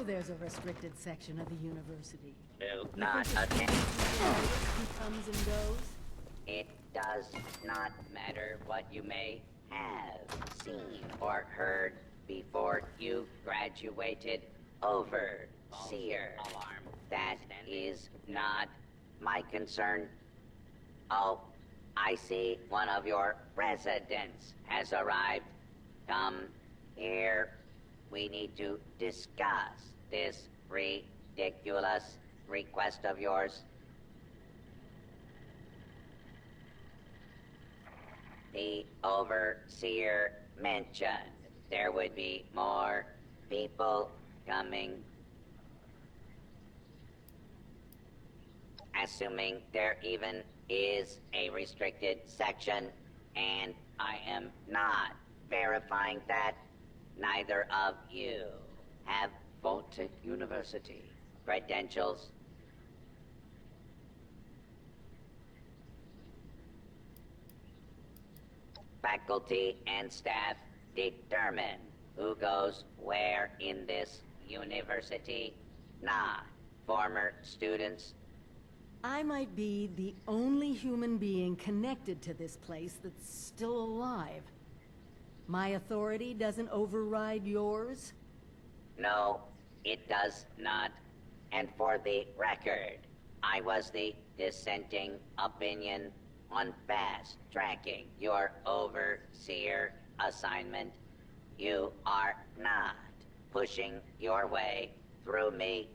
there's a restricted section of the university. Do You not think attempt. who comes and goes? It does not matter what you may have seen or heard before you graduated. Overseer. That is not my concern. Oh, I see one of your residents has arrived. Come here. We need to discuss this ridiculous request of yours. The Overseer mentioned there would be more people coming. Assuming there even is a restricted section, and I am not verifying that, neither of you have Vault-Tec University credentials. Faculty and staff determine who goes where in this university, not former students. I might be the only human being connected to this place that's still alive. My authority doesn't override yours? No, it does not. And for the record, I was the dissenting opinion on fast-tracking your Overseer assignment. You are not pushing your way through me.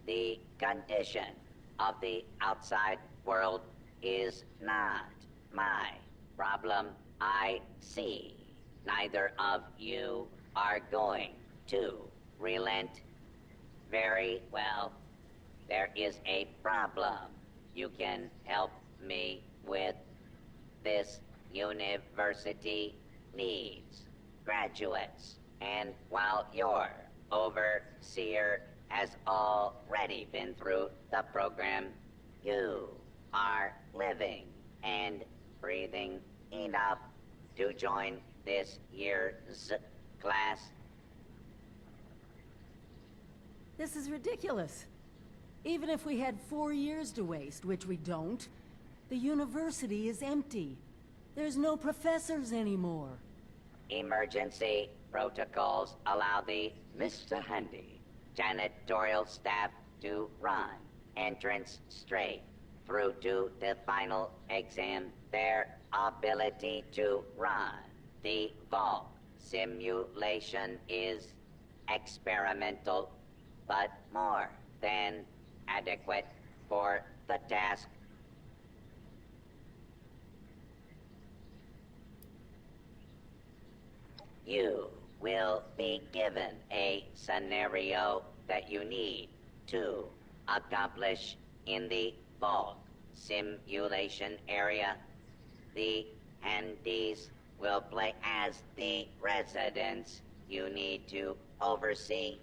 The condition of the outside world is not my problem. I see neither of you are going to relent. Very well. There is a problem you can help me with. This university needs graduates, and while your Overseer has already been through the program, you are living and breathing enough to join this year's class. This is ridiculous. Even if we had 4 years to waste, which we don't, the university is empty. There's no professors anymore. Emergency protocols allow the Mr. Handy janitorial staff to run entrance straight through to the final exam. Their ability to run the vault simulation is experimental, but more than adequate for the task. You will be given a scenario that you need to accomplish in the vault simulation area. The handies will play as the residents you need to oversee.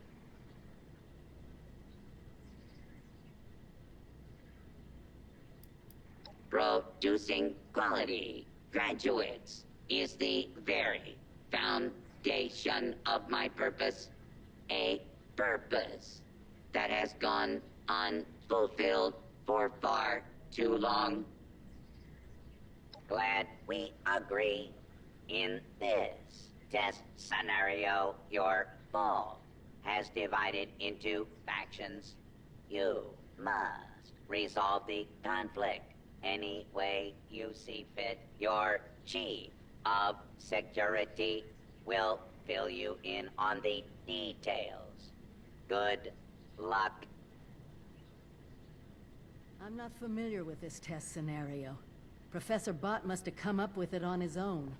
Producing quality graduates is the very foundation of my purpose. A purpose that has gone unfulfilled for far too long. Glad we agree. In this test scenario, your vault has divided into factions. You must resolve the conflict any way you see fit. Your chief of security will fill you in on the details. Good luck. I'm not familiar with this test scenario. Professor Bott must have come up with it on his own.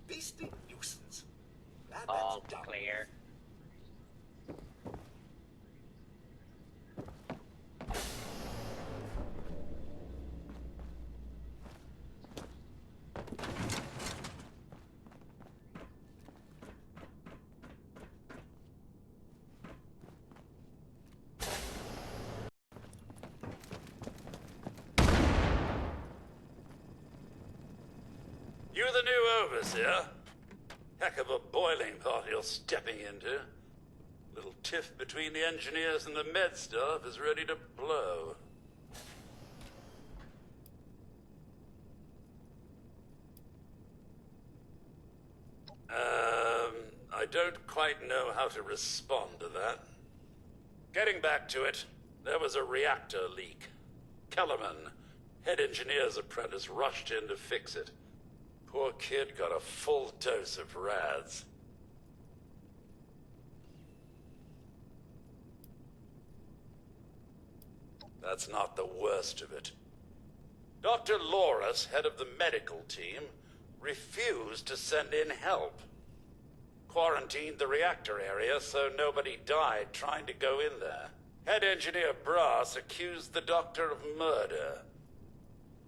Beastly nuisance. All That's done. clear. Overseer. Heck of a boiling pot you're stepping into. Little tiff between the engineers and the med staff is ready to blow. I don't quite know how to respond to that. Getting back to it, there was a reactor leak. Kellerman, head engineer's apprentice, rushed in to fix it. Poor kid got a full dose of rads. That's not the worst of it. Dr. Loris, head of the medical team, refused to send in help. Quarantined the reactor area so nobody died trying to go in there. Head engineer Brass accused the doctor of murder.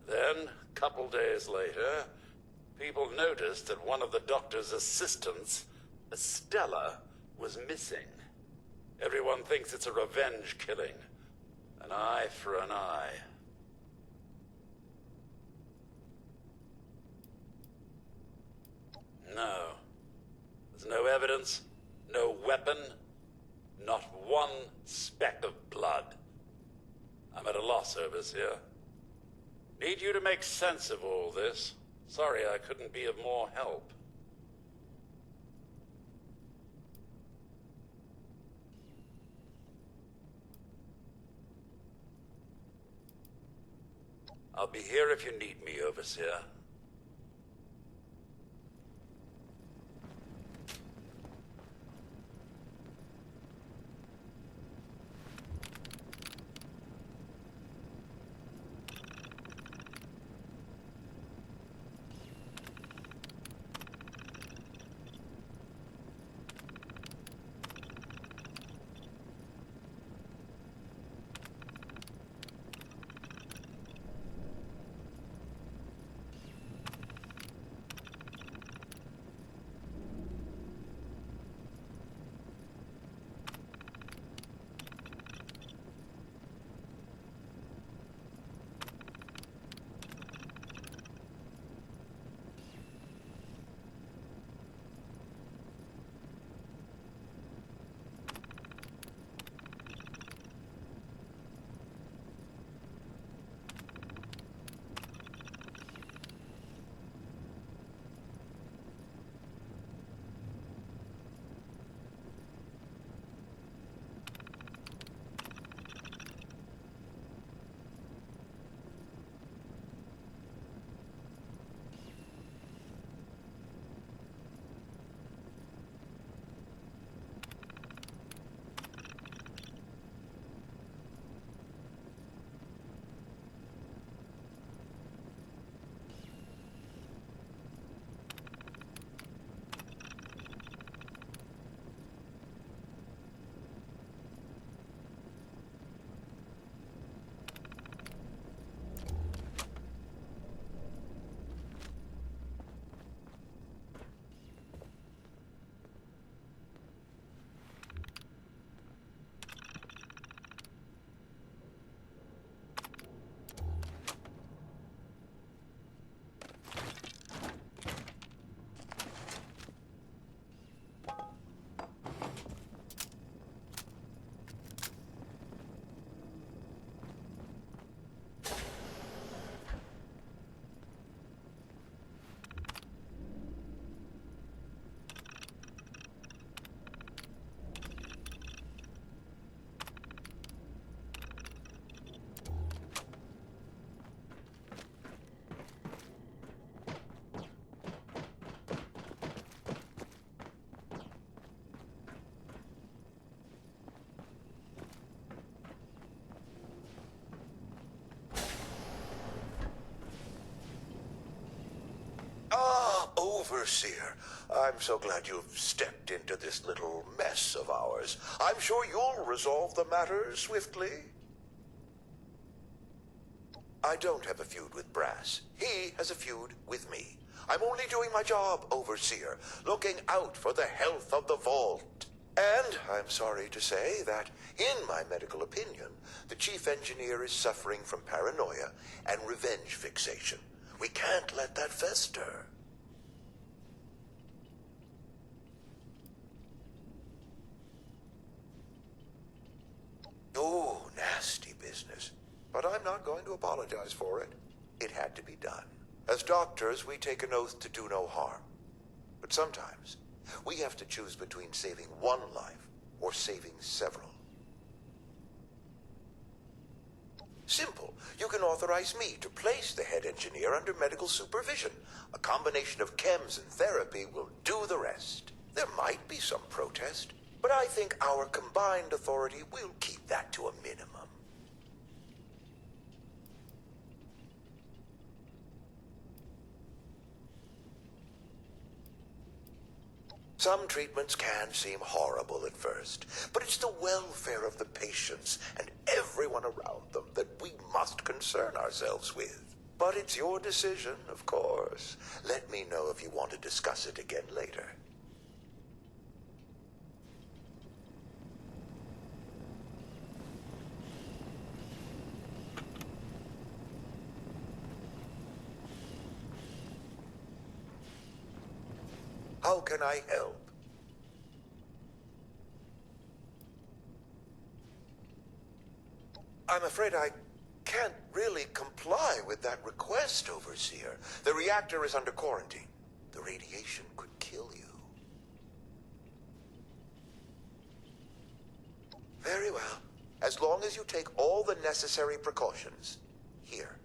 Then, a couple days later, people noticed that one of the doctor's assistants, Estella, was missing. Everyone thinks it's a revenge killing. An eye for an eye. No. There's no evidence, no weapon, not one speck of blood. I'm at a loss, Overseer. Need you to make sense of all this. Sorry I couldn't be of more help. I'll be here if you need me, Overseer. Overseer, I'm so glad you've stepped into this little mess of ours. I'm sure you'll resolve the matter swiftly. I don't have a feud with Brass. He has a feud with me. I'm only doing my job, Overseer, looking out for the health of the Vault. And I'm sorry to say that, in my medical opinion, the chief engineer is suffering from paranoia and revenge fixation. We can't let that fester. business, but I'm not going to apologize for it. It had to be done. As doctors, we take an oath to do no harm. But sometimes, we have to choose between saving one life or saving several. Simple. You can authorize me to place the head engineer under medical supervision. A combination of chems and therapy will do the rest. There might be some protest, but I think our combined authority will keep that to a minimum. Some treatments can seem horrible at first, but it's the welfare of the patients and everyone around them that we must concern ourselves with. But it's your decision, of course. Let me know if you want to discuss it again later. How can I help? I'm afraid I can't really comply with that request, Overseer. The reactor is under quarantine. The radiation could kill you. Very well. As long as you take all the necessary precautions. Here.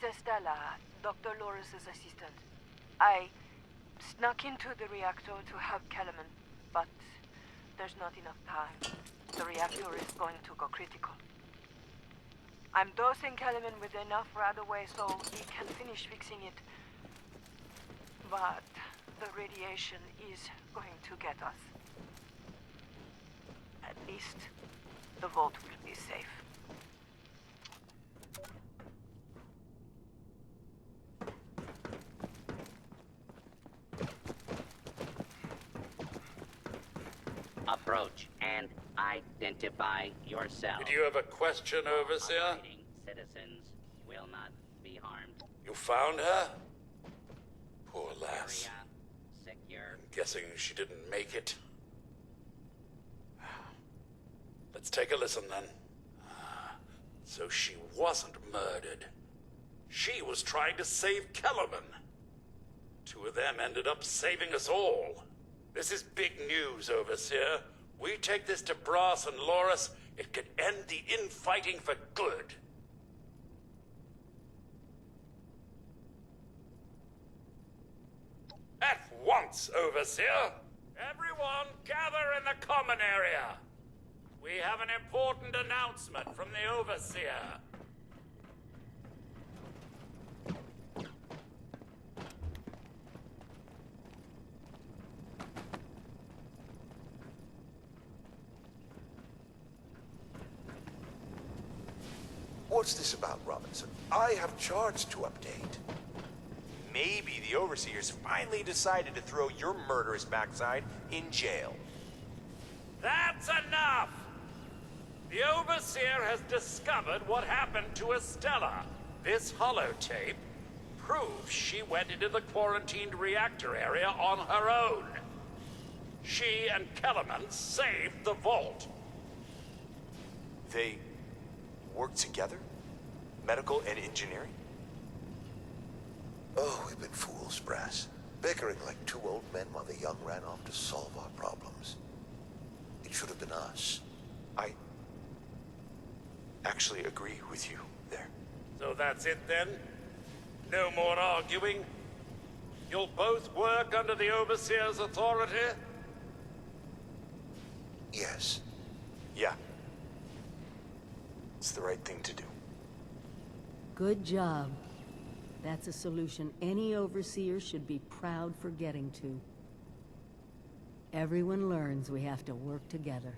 Estella, Dr. Loris's assistant. I snuck into the reactor to help Kellerman, but there's not enough time. The reactor is going to go critical. I'm dosing Kellerman with enough right away so he can finish fixing it. But the radiation is going to get us. At least the vault will be safe. Approach and identify yourself. Did you have a question, Overseer? Operating citizens will not be harmed. You found her? Poor lass. Area secure. I'm guessing she didn't make it. Let's take a listen then. So she wasn't murdered. She was trying to save Kellerman. Two of them ended up saving us all. This is big news, Overseer. We take this to Brass and Loris, it could end the infighting for good. At once, Overseer! Everyone gather in the common area! We have an important announcement from the Overseer. What's this about, Robinson? I have charts to update. Maybe the Overseers finally decided to throw your murderous backside in jail. That's enough! The Overseer has discovered what happened to Estella. This holotape proves she went into the quarantined reactor area on her own. She and Kellerman saved the vault. They work together? Medical and engineering? Oh, we've been fools, Brass. Bickering like two old men while the young ran off to solve our problems. It should have been us. I actually agree with you there. So that's it then? No more arguing? You'll both work under the Overseer's authority? Yes. Yeah. It's the right thing to do. Good job. That's a solution any overseer should be proud for getting to. Everyone learns we have to work together.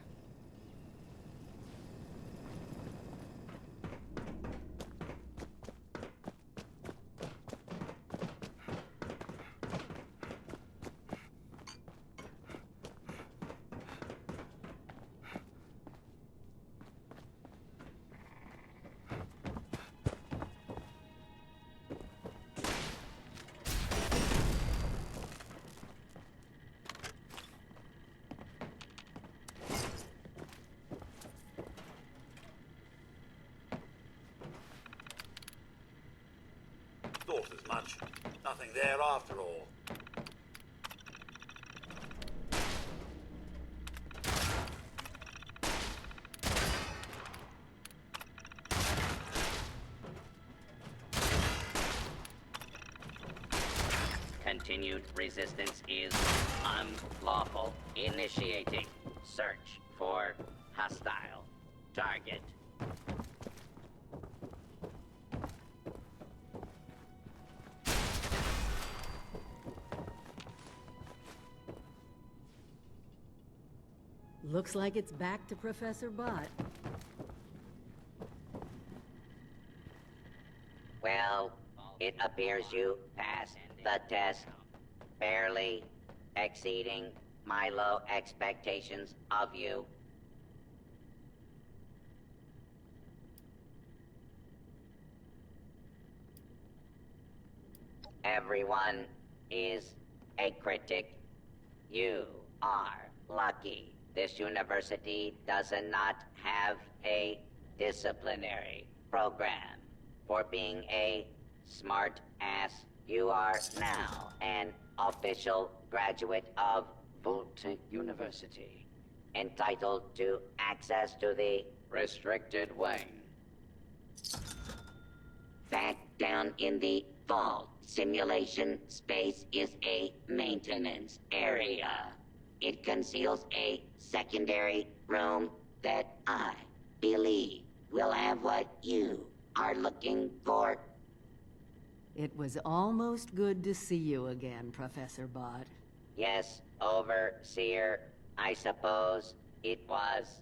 Thought as much. Nothing there after all. Continued resistance is unlawful. Initiating search for hostile target. Looks like it's back to Professor Bott. Well, it appears you passed the test, barely exceeding my low expectations of you. Everyone is a critic. You are lucky. This university does not have a disciplinary program for being a smart ass. You are now an official graduate of Vault-Tec University, entitled to access to the restricted wing. Back down in the vault, simulation space is a maintenance area. It conceals a secondary room that I believe will have what you are looking for. It was almost good to see you again, Professor Bott. Yes, Overseer, I suppose it was.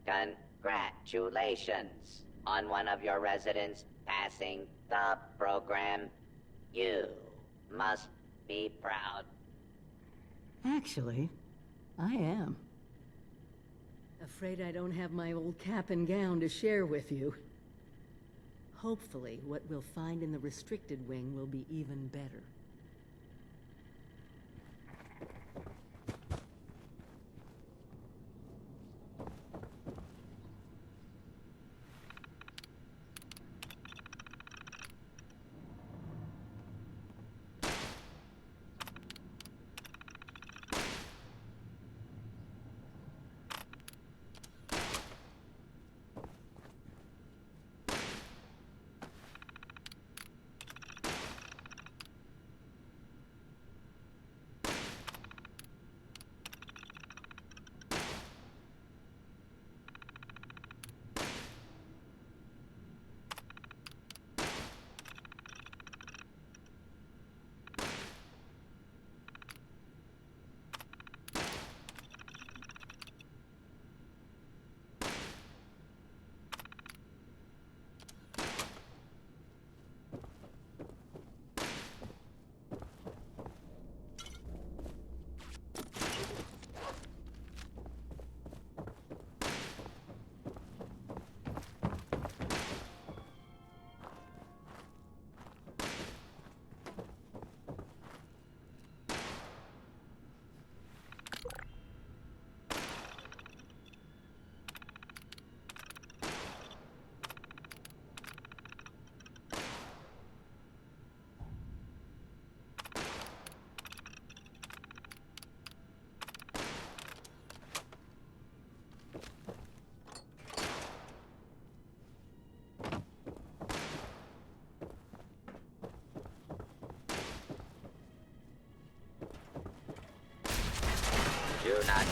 Congratulations on one of your residents passing the program. You must be proud. Actually, I am. Afraid I don't have my old cap and gown to share with you. Hopefully, what we'll find in the restricted wing will be even better. Do not.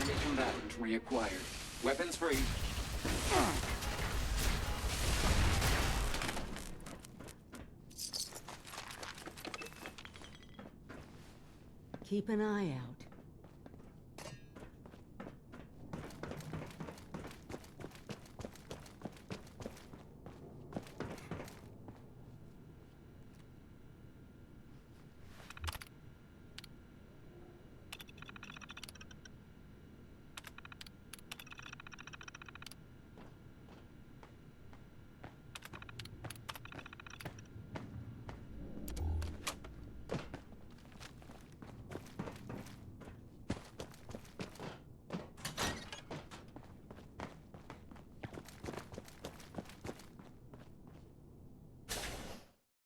Enemy combatant reacquired. Weapons free. Keep an eye out.